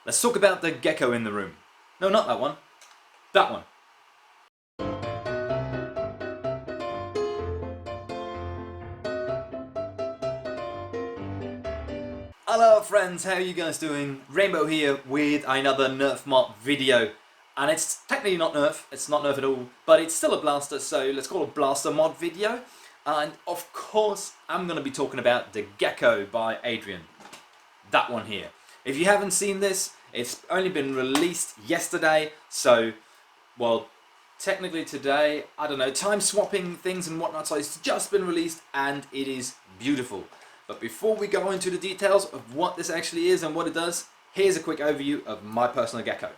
Let's talk about the gecko in the room. No, not that one. That one. Hello friends, how are you guys doing? Rainbow here with another Nerf mod video. And it's technically not Nerf, it's not Nerf at all, but it's still a blaster, so let's call it a blaster mod video. And of course, I'm going to be talking about the Gecko by Ehdrien. That one here. If you haven't seen this, it's only been released yesterday, so, well, technically today, I don't know, time swapping things and whatnot, so it's just been released and it is beautiful. But before we go into the details of what this actually is and what it does, here's a quick overview of my personal Gecko.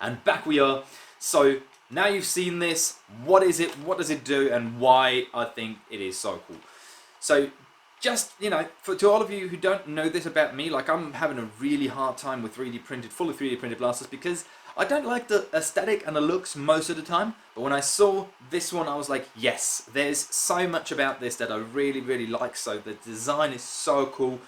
And back we are. So now you've seen this, what is it, what does it do, and why I think it is so cool. So just, you know, to all of you who don't know this about me, like I'm having a really hard time with fully 3D printed blasters because I don't like the aesthetic and the looks most of the time. But when I saw this one, I was like, yes, there's so much about this that I really like. So the design is so cool.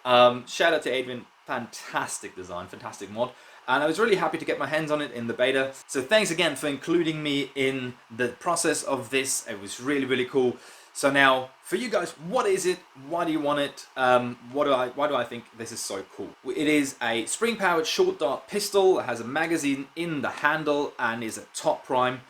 Shout out to Ehdrien, fantastic design, fantastic mod. And I was really happy to get my hands on it in the beta. So thanks again for including me in the process of this. It was really cool. So now, for you guys, what is it? Why do you want it? Why do I think this is so cool? It is a spring-powered short dart pistol. It has a magazine in the handle and is a top prime.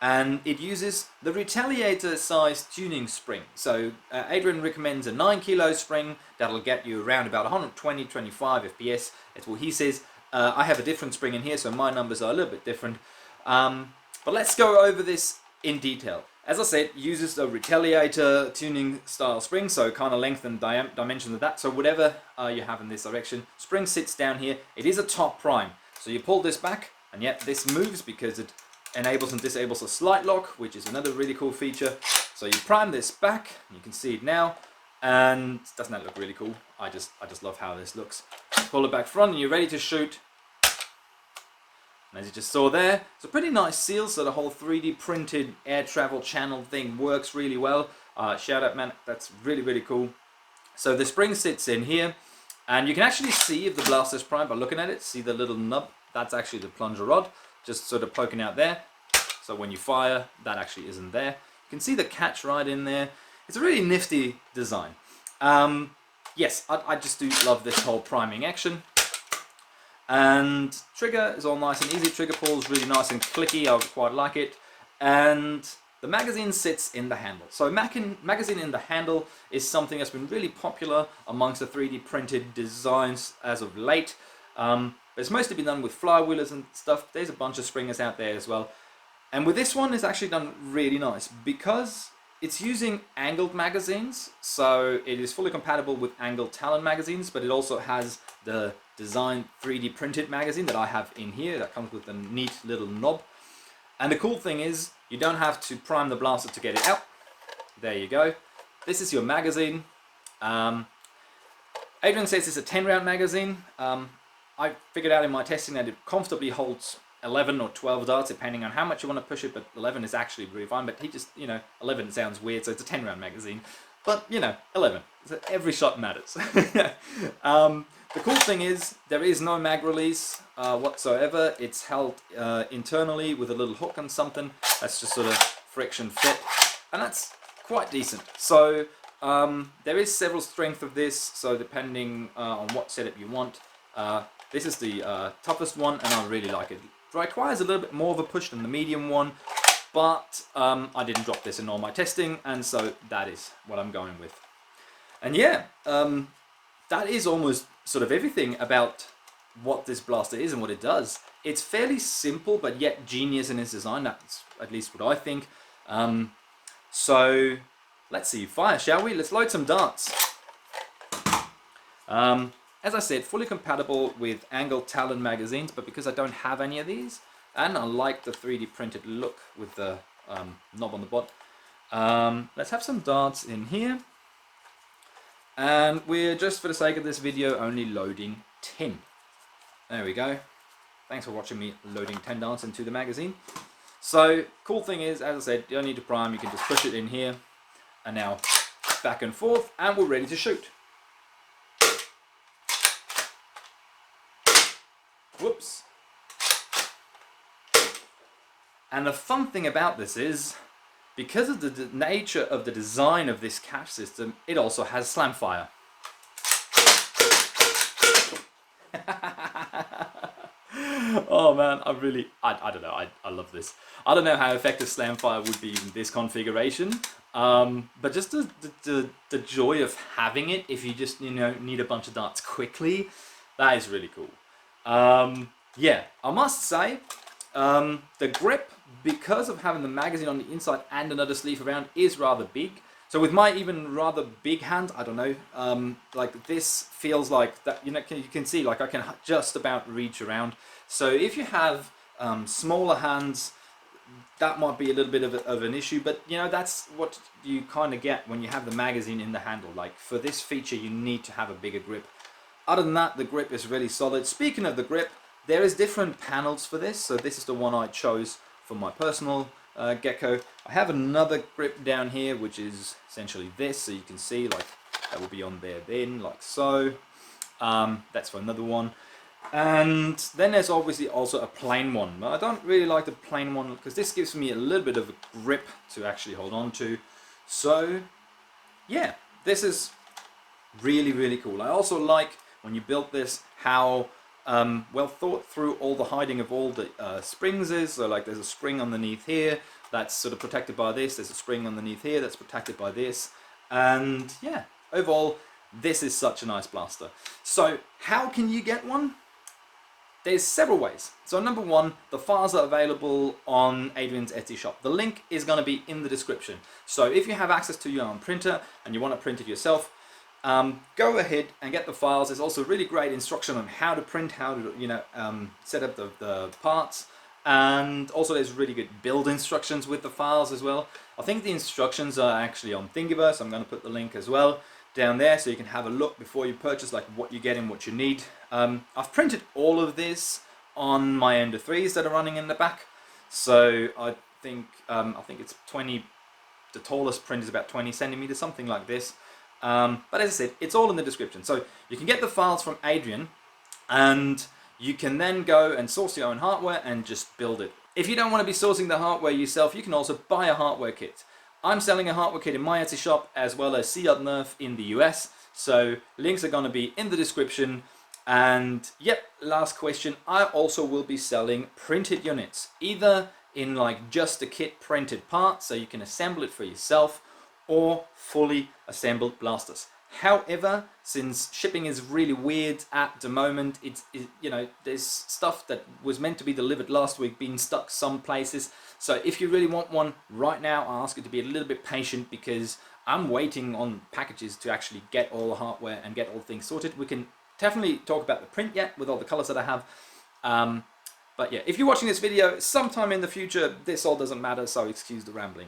And it uses the Retaliator-sized tuning spring. So Ehdrien recommends a 9 kilo spring that'll get you around about 120-25 FPS. That's what he says. I have a different spring in here, so my numbers are a little bit different. But let's go over this in detail. As I said, it uses the Retaliator tuning style spring, so kind of length and dimensions of that. So whatever you have in this direction, spring sits down here. It is a top prime. So you pull this back, and yet this moves because it enables and disables a slight lock, which is another really cool feature. So you prime this back, you can see it now. And doesn't that look really cool? I just love how this looks. Pull it back front and you're ready to shoot. And as you just saw there, it's a pretty nice seal, so the whole 3D printed air travel channel thing works really well. Shout out, man, that's really cool. So the spring sits in here, and you can actually see if the blaster's primed by looking at it. See the little nub? That's actually the plunger rod, just sort of poking out there. So when you fire, that actually isn't there. You can see the catch right in there. It's a really nifty design. Yes, I just do love this whole priming action. And trigger is all nice and easy. Trigger pull is really nice and clicky. I quite like it. And the magazine sits in the handle. So magazine in the handle is something that's been really popular amongst the 3D printed designs as of late. But it's mostly been done with flywheelers and stuff. There's a bunch of springers out there as well. And with this one, it's actually done really nice because it's using angled magazines, so it is fully compatible with angled Talon magazines, but it also has the design 3D printed magazine that I have in here that comes with a neat little knob. And the cool thing is, you don't have to prime the blaster to get it out. There you go. This is your magazine. Ehdrien says it's a 10 round magazine. I figured out in my testing that it comfortably holds 11 or 12 darts depending on how much you want to push it, but 11 is actually really fine. But he just, you know, 11 sounds weird, so it's a 10 round magazine, but you know, 11, so every shot matters. The cool thing is there is no mag release whatsoever. It's held internally with a little hook and something that's just sort of friction fit, and that's quite decent. So there is several strength of this, so depending on what setup you want, this is the toughest one, and I really like it. It requires a little bit more of a push than the medium one, but I didn't drop this in all my testing, and so that is what I'm going with. And yeah, that is almost sort of everything about what this blaster is and what it does. It's fairly simple, but yet genius in its design. That's at least what I think. So let's see, fire, shall we? Let's load some darts. As I said, fully compatible with angled Talon magazines, but because I don't have any of these, and I like the 3D printed look with the knob on the bottom, let's have some darts in here. And we're, just for the sake of this video, only loading 10. There we go. Thanks for watching me loading 10 darts into the magazine. So, cool thing is, as I said, you don't need to prime, you can just push it in here, and now back and forth, and we're ready to shoot. Whoops. And the fun thing about this is, because of the nature of the design of this catch system, it also has slam fire. Oh man, I don't know, I love this. I don't know how effective slam fire would be in this configuration, but just the joy of having it, if you just, you know, need a bunch of darts quickly, that is really cool. Yeah, I must say, the grip, because of having the magazine on the inside and another sleeve around, is rather big. So with my even rather big hand, I don't know, like this feels like that, you know, you can see like I can just about reach around. So if you have smaller hands, that might be a little bit of an issue, but you know, that's what you kind of get when you have the magazine in the handle. Like for this feature, you need to have a bigger grip. Other than that, the grip is really solid. Speaking of the grip, there is different panels for this. So this is the one I chose for my personal Gecko. I have another grip down here, which is essentially this. So you can see like that will be on there then, like so. That's for another one. And then there's obviously also a plain one. But I don't really like the plain one because this gives me a little bit of a grip to actually hold on to. So yeah, this is really, really cool. I also like, when you built this, how well thought through all the hiding of all the springs is. So like there's a spring underneath here that's sort of protected by this, there's a spring underneath here that's protected by this, and yeah, overall this is such a nice blaster. So how can you get one? There's several ways. So number one, the files are available on Ehdrien's Etsy shop. The link is going to be in the description. So if you have access to your own printer and you want to print it yourself, go ahead and get the files. There's also really great instruction on how to print, how to, you know, set up the parts, and also there's really good build instructions with the files as well. I think the instructions are actually on Thingiverse. I'm going to put the link as well down there so you can have a look before you purchase, like what you get and what you need. I've printed all of this on my Ender 3s that are running in the back, so I think it's 20. The tallest print is about 20 centimeters, something like this. But as I said, it's all in the description. So you can get the files from Ehdrien, and you can then go and source your own hardware and just build it. If you don't want to be sourcing the hardware yourself, you can also buy a hardware kit. I'm selling a hardware kit in my Etsy shop, as well as Nerf in the US. So links are going to be in the description. And yep, last question, I also will be selling printed units, either in like just a kit printed part so you can assemble it for yourself, or fully assembled blasters. However, since shipping is really weird at the moment, you know, there's stuff that was meant to be delivered last week being stuck some places. So if you really want one right now, I ask you to be a little bit patient, because I'm waiting on packages to actually get all the hardware and get all things sorted. We can definitely talk about the print yet with all the colors that I have. But yeah, if you're watching this video sometime in the future, this all doesn't matter, so excuse the rambling.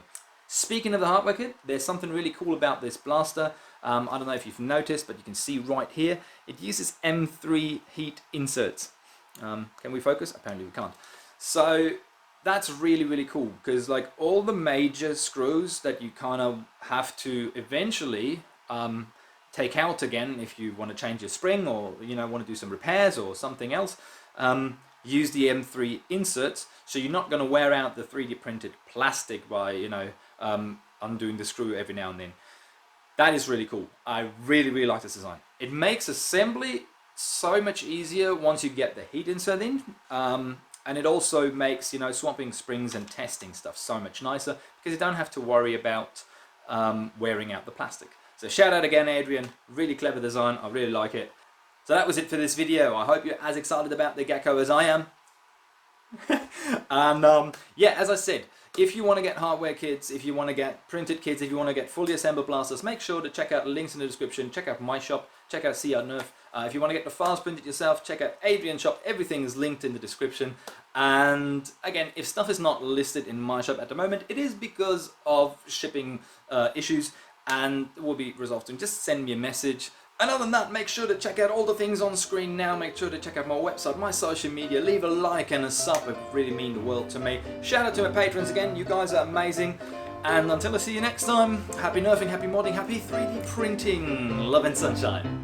Speaking of the hardware kit, there's something really cool about this blaster. I don't know if you've noticed, but you can see right here, it uses M3 heat inserts. Can we focus? Apparently we can't. So that's really, really cool, because like all the major screws that you kind of have to eventually take out again if you want to change your spring, or you know, want to do some repairs or something else, use the M3 inserts, so you're not going to wear out the 3D printed plastic by, you know, undoing the screw every now and then. That is really cool. I really, really like this design. It makes assembly so much easier once you get the heat insert in, and it also makes, you know, swapping springs and testing stuff so much nicer, because you don't have to worry about wearing out the plastic. So shout out again, Ehdrien. Really clever design. I really like it. So that was it for this video. I hope you're as excited about the Gecko as I am. And yeah, as I said, if you want to get hardware kits, if you want to get printed kits, if you want to get fully assembled blasters, make sure to check out the links in the description. Check out my shop, check out CR Nerf. If you want to get the files printed yourself, check out Ehdrien shop. Everything is linked in the description. And again, if stuff is not listed in my shop at the moment, it is because of shipping issues, and will be resolved soon. Just send me a message. And other than that, make sure to check out all the things on screen now. Make sure to check out my website, my social media. Leave a like and a sub. It really mean the world to me. Shout out to my patrons again. You guys are amazing. And until I see you next time, happy nerfing, happy modding, happy 3D printing. Love and sunshine.